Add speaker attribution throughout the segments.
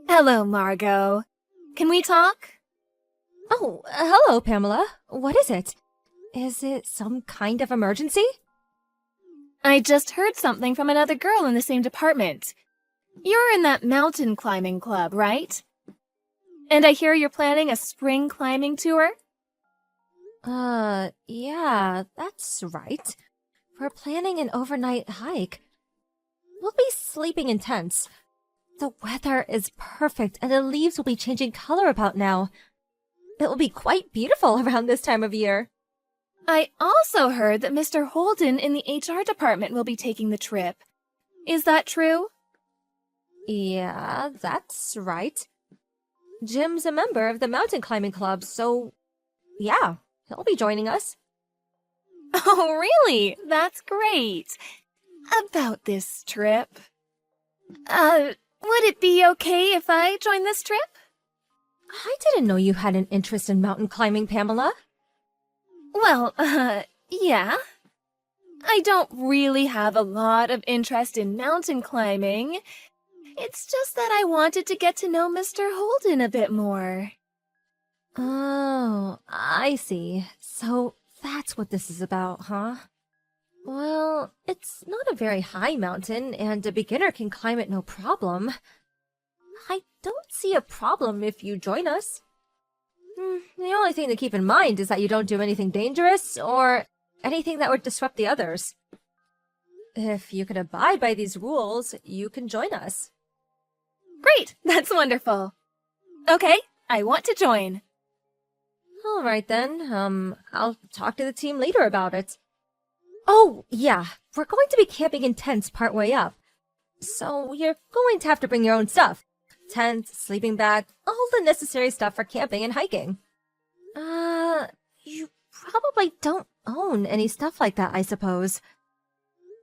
Speaker 1: Hello, Margot. Can we talk?
Speaker 2: Oh, hello, Pamela. What is it? Is it some kind of emergency?
Speaker 1: I just heard something from another girl in the same department. You're in that mountain climbing club, right? And I hear you're planning a spring climbing tour?
Speaker 2: Yeah, that's right. We're planning an overnight hike. We'll be sleeping in tents. The weather is perfect and the leaves will be changing color about now. It will be quite beautiful around this time of year.
Speaker 1: I also heard that Mr. Holden in the HR department will be taking the trip. Is that true?
Speaker 2: Yeah, that's right. Jim's a member of the mountain climbing club, so yeah, he'll be joining us.
Speaker 1: Oh, really? That's great. About this trip. Would it be okay if I join this trip?
Speaker 2: I didn't know you had an interest in mountain climbing, Pamela.
Speaker 1: Well, yeah. I don't really have a lot of interest in mountain climbing. It's just that I wanted to get to know Mr. Holden a bit more.
Speaker 2: Oh, I see. So that's what this is about, huh? Well, it's not a very high mountain, and a beginner can climb it no problem. I don't see a problem if you join us. The only thing to keep in mind is that you don't do anything dangerous or anything that would disrupt the others. If you can abide by these rules, you can join us.
Speaker 1: Great! That's wonderful. Okay, I want to join.
Speaker 2: All right then, I'll talk to the team later about it. Oh, yeah, we're going to be camping in tents partway up. So you're going to have to bring your own stuff. Tent, sleeping bag, all the necessary stuff for camping and hiking. You probably don't own any stuff like that, I suppose.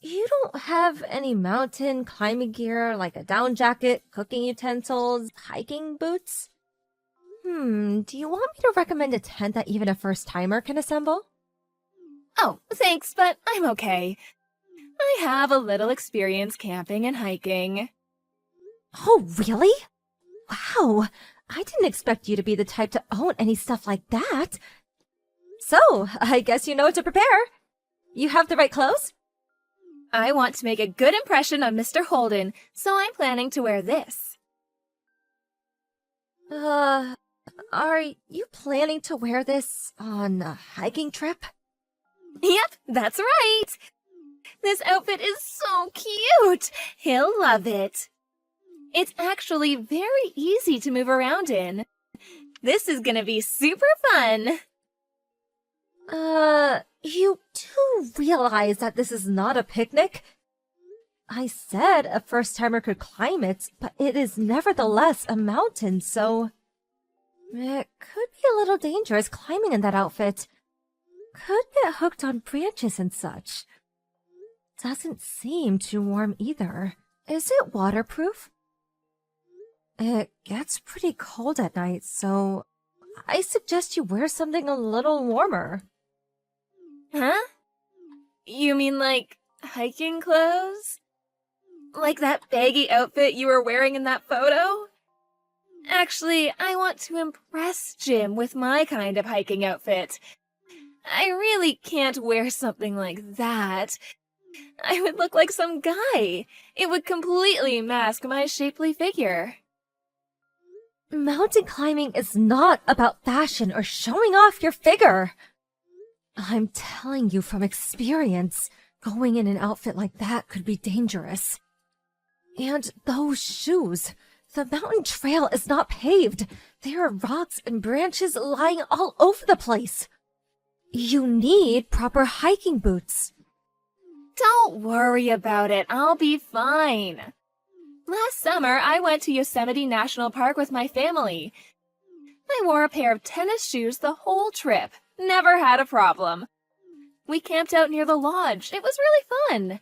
Speaker 2: You don't have any mountain climbing gear like a down jacket, cooking utensils, hiking boots? Do you want me to recommend a tent that even a first-timer can assemble?
Speaker 1: Oh, thanks, but I'm okay. I have a little experience camping and hiking.
Speaker 2: Oh, really? Wow, I didn't expect you to be the type to own any stuff like that. So, I guess you know what to prepare. You have the right clothes?
Speaker 1: I want to make a good impression on Mr. Holden, so I'm planning to wear this.
Speaker 2: Are you planning to wear this on a hiking trip?
Speaker 1: Yep, that's right. This outfit is so cute. He'll love it. It's actually very easy to move around in. This is gonna be super fun.
Speaker 2: You do realize that this is not a picnic? I said a first-timer could climb it, but it is nevertheless a mountain, so... It could be a little dangerous climbing in that outfit. Could get hooked on branches and such. Doesn't seem too warm either. Is it waterproof? It gets pretty cold at night, so I suggest you wear something a little warmer.
Speaker 1: Huh? You mean like hiking clothes? Like that baggy outfit you were wearing in that photo? Actually, I want to impress Jim with my kind of hiking outfit. I really can't wear something like that. I would look like some guy. It would completely mask my shapely figure.
Speaker 2: Mountain climbing is not about fashion or showing off your figure. I'm telling you from experience, going in an outfit like that could be dangerous. And those shoes. The mountain trail is not paved. There are rocks and branches lying all over the place. You need proper hiking boots.
Speaker 1: Don't worry about it. I'll be fine. Last summer, I went to Yosemite National Park with my family. I wore a pair of tennis shoes the whole trip. Never had a problem. We camped out near the lodge. It was really fun.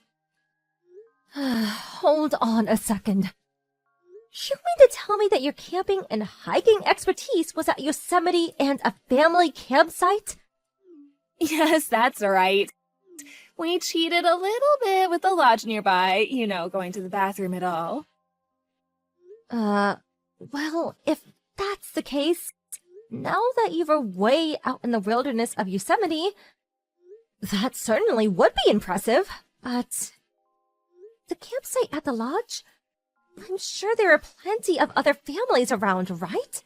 Speaker 2: Hold on a second. You mean to tell me that your camping and hiking expertise was at Yosemite and a family campsite?
Speaker 1: Yes, that's right. We cheated a little bit with the lodge nearby, going to the bathroom and all.
Speaker 2: Well, if that's the case, now that you were way out in the wilderness of Yosemite, that certainly would be impressive. But the campsite at the lodge? I'm sure there are plenty of other families around, right?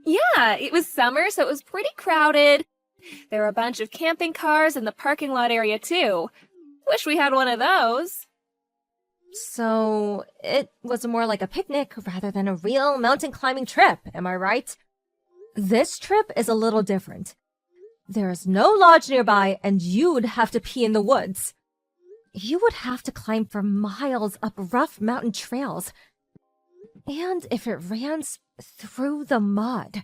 Speaker 1: Yeah, it was summer, so it was pretty crowded. There were a bunch of camping cars in the parking lot area, too. Wish we had one of those.
Speaker 2: So, it was more like a picnic rather than a real mountain climbing trip, am I right? This trip is a little different. There is no lodge nearby, and you'd have to pee in the woods. You would have to climb for miles up rough mountain trails. And if it ran through the mud.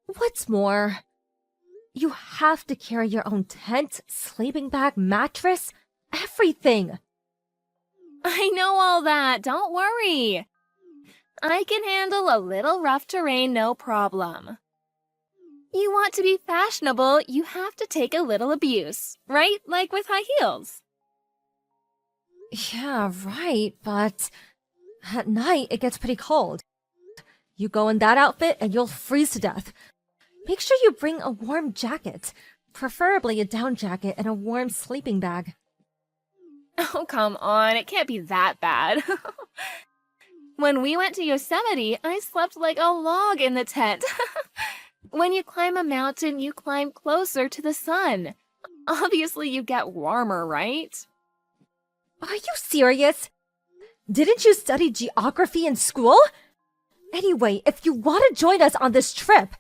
Speaker 2: What's more, you have to carry your own tent, sleeping bag, mattress, everything.
Speaker 1: I know all that, don't worry. I can handle a little rough terrain, no problem. You want to be fashionable, you have to take a little abuse, right? Like with high heels.
Speaker 2: Yeah, right, but at night it gets pretty cold. You go in that outfit and you'll freeze to death. Make sure you bring a warm jacket, preferably a down jacket and a warm sleeping bag.
Speaker 1: Oh, come on, it can't be that bad. When we went to Yosemite, I slept like a log in the tent. When you climb a mountain, you climb closer to the sun. Obviously, you get warmer, right?
Speaker 2: Are you serious? Didn't you study geography in school? Anyway, if you want to join us on this trip,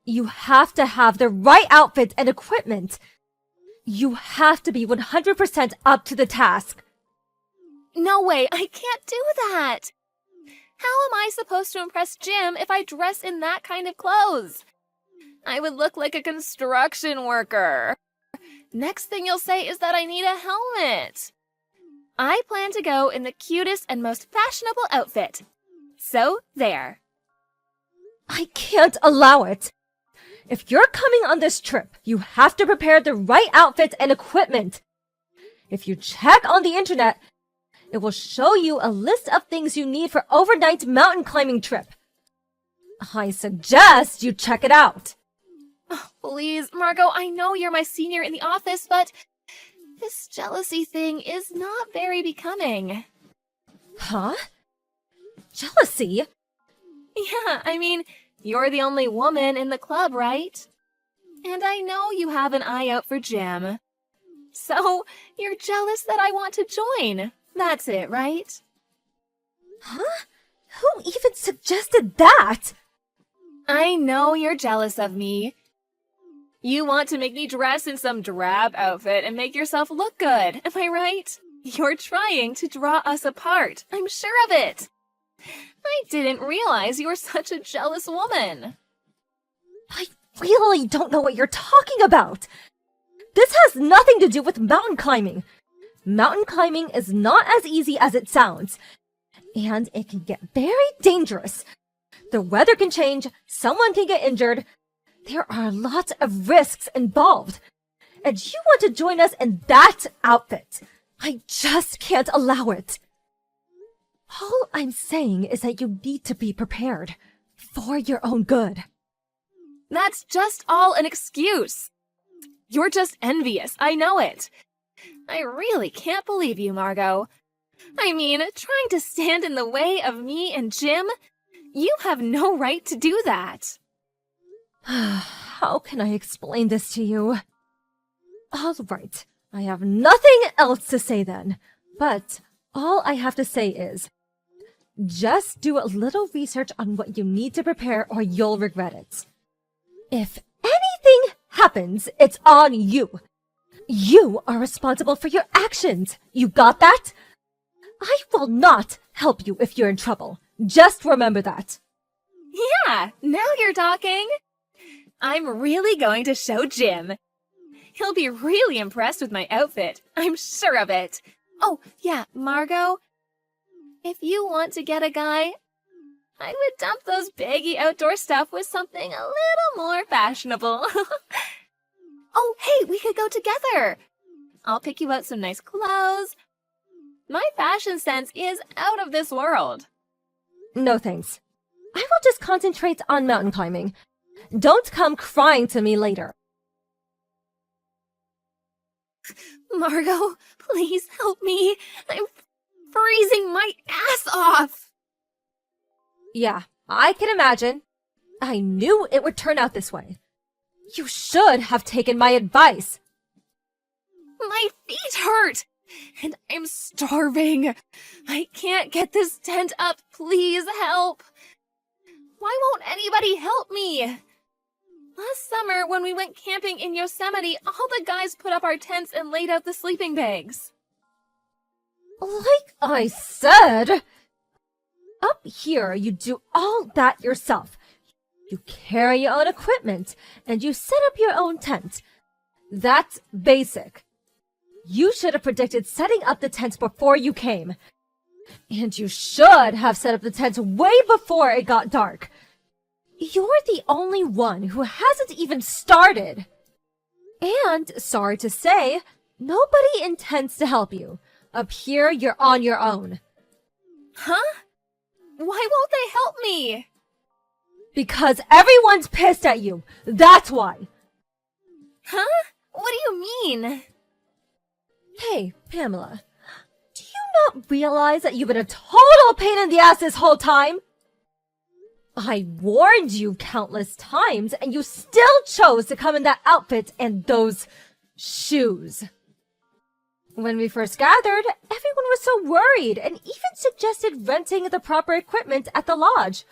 Speaker 2: you have to have the right outfit and equipment. You have to be 100% up to the task.
Speaker 1: No way, I can't do that. How am I supposed to impress Jim if I dress in that kind of clothes? I would look like a construction worker. Next thing you'll say is that I need a helmet. I plan to go in the cutest and most fashionable outfit. So, there.
Speaker 2: I can't allow it. If you're coming on this trip, you have to prepare the right outfit and equipment. If you check on the internet, it will show you a list of things you need for overnight mountain climbing trip. I suggest you check it out.
Speaker 1: Oh, please, Margot, I know you're my senior in the office, but this jealousy thing is not very becoming.
Speaker 2: Huh? Jealousy?
Speaker 1: Yeah, I mean, you're the only woman in the club, right? And I know you have an eye out for Jim. So, you're jealous that I want to join. That's it, right?
Speaker 2: Huh? Who even suggested that?
Speaker 1: I know you're jealous of me. You want to make me dress in some drab outfit and make yourself look good, am I right? You're trying to draw us apart, I'm sure of it. I didn't realize you were such a jealous woman.
Speaker 2: I really don't know what you're talking about. This has nothing to do with mountain climbing. Mountain climbing is not as easy as it sounds, and it can get very dangerous. The weather can change, someone can get injured. There are lots of risks involved. And you want to join us in that outfit. I just can't allow it. All I'm saying is that you need to be prepared for your own good.
Speaker 1: That's just all an excuse. You're just envious, I know it. I really can't believe you, Margot. I mean, trying to stand in the way of me and Jim? You have no right to do that.
Speaker 2: How can I explain this to you? All right, I have nothing else to say then. But all I have to say is, just do a little research on what you need to prepare or you'll regret it. If anything happens, it's on you. You are responsible for your actions. You got that? I will not help you if you're in trouble. Just remember that.
Speaker 1: Yeah, now you're talking. I'm really going to show Jim. He'll be really impressed with my outfit. I'm sure of it. Oh, yeah, Margot, if you want to get a guy, I would dump those baggy outdoor stuff with something a little more fashionable. Oh, hey, we could go together. I'll pick you out some nice clothes. My fashion sense is out of this world.
Speaker 2: No thanks. just concentrate on mountain climbing. Don't come crying to me later.
Speaker 1: Margot, please help me. I'm freezing my ass off.
Speaker 2: Yeah, I can imagine. I knew it would turn out this way. You should have taken my advice.
Speaker 1: My feet hurt, and I'm starving. I can't get this tent up. Please help. Why won't anybody help me? Last summer, when we went camping in Yosemite, all the guys put up our tents and laid out the sleeping bags.
Speaker 2: Like I said, up here you do all that yourself. You carry your own equipment, and you set up your own tent. That's basic. You should have predicted setting up the tents before you came. And you should have set up the tents way before it got dark. You're the only one who hasn't even started. And, sorry to say, nobody intends to help you. Up here, you're on your own.
Speaker 1: Huh? Why won't they help me?
Speaker 2: Because everyone's pissed at you. That's why.
Speaker 1: Huh? What do you mean?
Speaker 2: Hey, Pamela. Do you not realize that you've been a total pain in the ass this whole time? I warned you countless times, and you still chose to come in that outfit and those shoes. When we first gathered, everyone was so worried and even suggested renting the proper equipment at the lodge.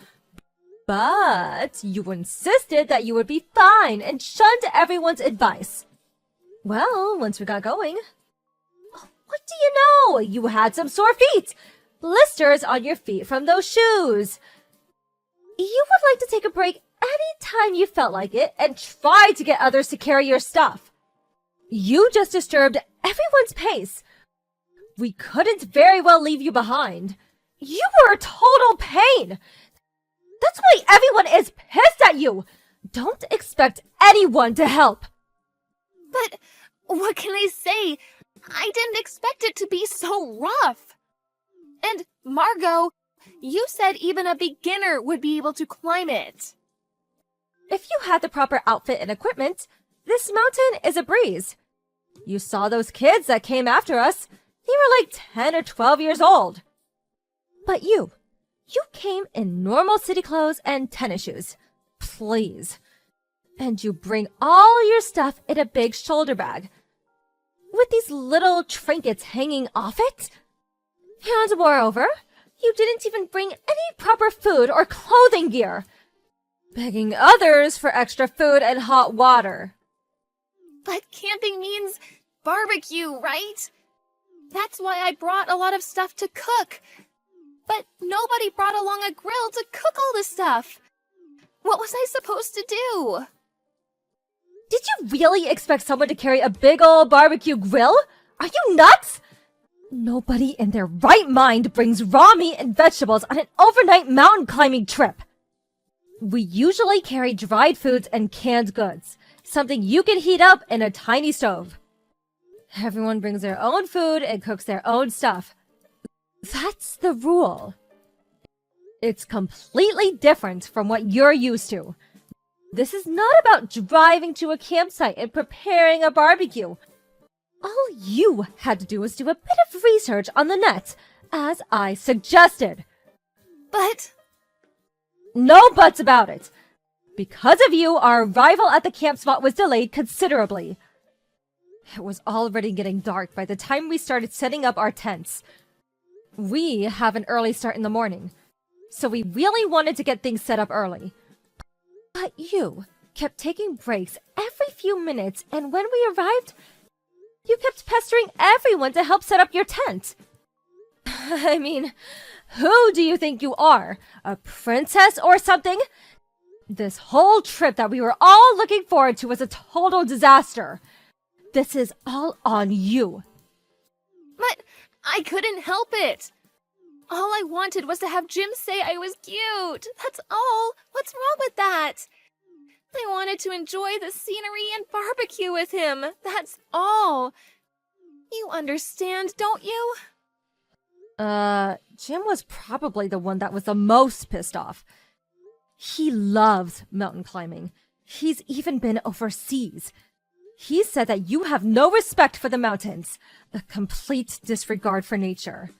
Speaker 2: But you insisted that you would be fine and shunned everyone's advice. Well, once we got going, what do you know? You had some sore feet. Blisters on your feet from those shoes. You would like to take a break any time you felt like it and try to get others to carry your stuff. You just disturbed everyone's pace. We couldn't very well leave you behind. You were a total pain. That's why everyone is pissed at you. Don't expect anyone to help.
Speaker 1: But what can I say? I didn't expect it to be so rough. And Margot, you said even a beginner would be able to climb it.
Speaker 2: If you had the proper outfit and equipment, this mountain is a breeze. You saw those kids that came after us. They were like 10 or 12 years old. But you came in normal city clothes and tennis shoes. Please. And you bring all your stuff in a big shoulder bag, with these little trinkets hanging off it. And moreover, you didn't even bring any proper food or clothing gear, begging others for extra food and hot water.
Speaker 1: But camping means barbecue, right? That's why I brought a lot of stuff to cook. But nobody brought along a grill to cook all this stuff. What was I supposed to do?
Speaker 2: Did you really expect someone to carry a big old barbecue grill? Are you nuts? Nobody in their right mind brings raw meat and vegetables on an overnight mountain climbing trip. We usually carry dried foods and canned goods, something you can heat up in a tiny stove. Everyone brings their own food and cooks their own stuff. That's the rule. It's completely different from what you're used to. This is not about driving to a campsite and preparing a barbecue. All you had to do was do a bit of research on the net, as I suggested.
Speaker 1: But...
Speaker 2: No buts about it. Because of you, our arrival at the camp spot was delayed considerably. It was already getting dark by the time we started setting up our tents. We have an early start in the morning, so we really wanted to get things set up early. But you kept taking breaks every few minutes, and when we arrived, you kept pestering everyone to help set up your tent. I mean, who do you think you are? A princess or something? This whole trip that we were all looking forward to was a total disaster. This is all on you.
Speaker 1: But I couldn't help it. All I wanted was to have Jim say I was cute. That's all. What's wrong with that? I wanted to enjoy the scenery and barbecue with him. That's all. You understand, don't you?
Speaker 2: Jim was probably the one that was the most pissed off. He loves mountain climbing. He's even been overseas. He said that you have no respect for the mountains, a complete disregard for nature.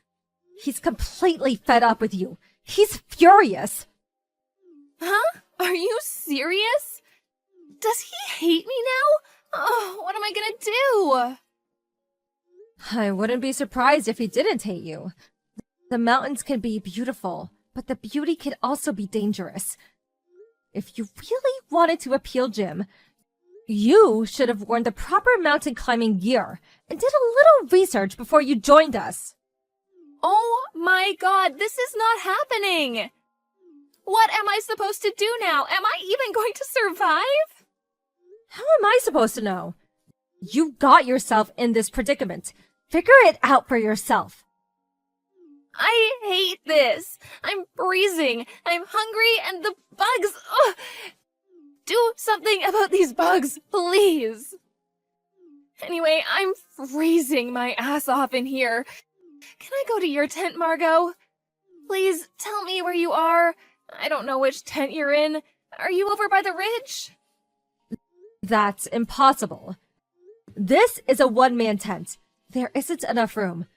Speaker 2: He's completely fed up with you. He's furious.
Speaker 1: Huh? Are you serious? Does he hate me now? Oh, what am I gonna do?
Speaker 2: I wouldn't be surprised if he didn't hate you. The mountains can be beautiful, but the beauty can also be dangerous. If you really wanted to appeal Jim, you should have worn the proper mountain climbing gear and did a little research before you joined us.
Speaker 1: Oh my god, this is not happening! What am I supposed to do now? Am I even going to survive?
Speaker 2: How am I supposed to know? You got yourself in this predicament. Figure it out for yourself.
Speaker 1: I hate this. I'm freezing. I'm hungry and the bugs. Ugh. Do something about these bugs, please. Anyway, I'm freezing my ass off in here. Can I go to your tent, Margot? Please tell me where you are. I don't know which tent you're in. Are you over by the ridge?
Speaker 2: That's impossible. This is a one-man tent. There isn't enough room.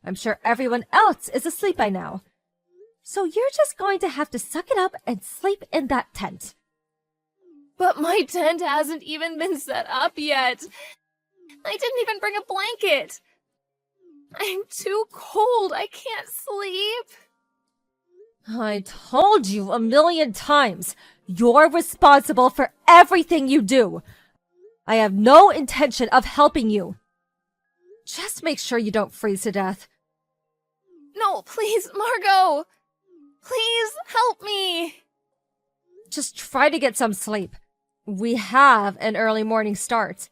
Speaker 2: I'm sure everyone else is asleep by now. So you're just going to have to suck it up and sleep in that tent.
Speaker 1: But my tent hasn't even been set up yet. I didn't even bring a blanket. I'm too cold. I can't sleep.
Speaker 2: I told you 1,000,000 times. You're responsible for everything you do. I have no intention of helping you. Just make sure you don't freeze to death.
Speaker 1: No, please, Margot. Please help me.
Speaker 2: Just try to get some sleep. We have an early morning start.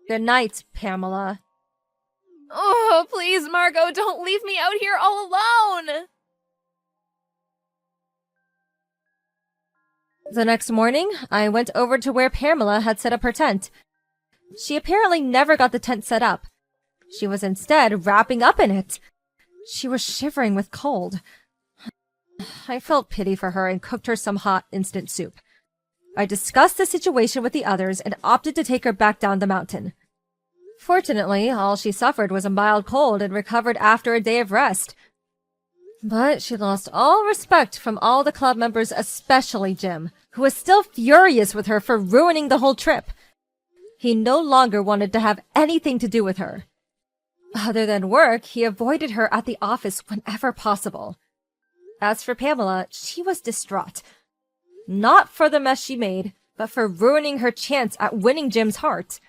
Speaker 2: Good night, Pamela.
Speaker 1: Oh, please, Margot, don't leave me out here all alone.
Speaker 2: The next morning, I went over to where Pamela had set up her tent. She apparently never got the tent set up. She was instead wrapping up in it. She was shivering with cold. I felt pity for her and cooked her some hot instant soup. I discussed the situation with the others and opted to take her back down the mountain. Fortunately, all she suffered was a mild cold and recovered after a day of rest. But she lost all respect from all the club members, especially Jim, who was still furious with her for ruining the whole trip. He no longer wanted to have anything to do with her. Other than work, he avoided her at the office whenever possible. As for Pamela, she was distraught. Not for the mess she made, but for ruining her chance at winning Jim's heart.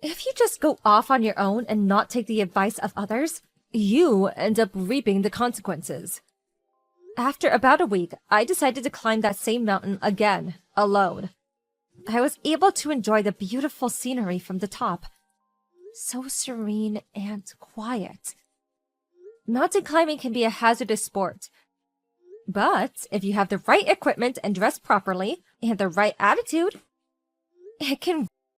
Speaker 2: If you just go off on your own and not take the advice of others, you end up reaping the consequences. After about a week, I decided to climb that same mountain again, alone. I was able to enjoy the beautiful scenery from the top. So serene and quiet. Mountain climbing can be a hazardous sport. But if you have the right equipment and dress properly, and the right attitude, it can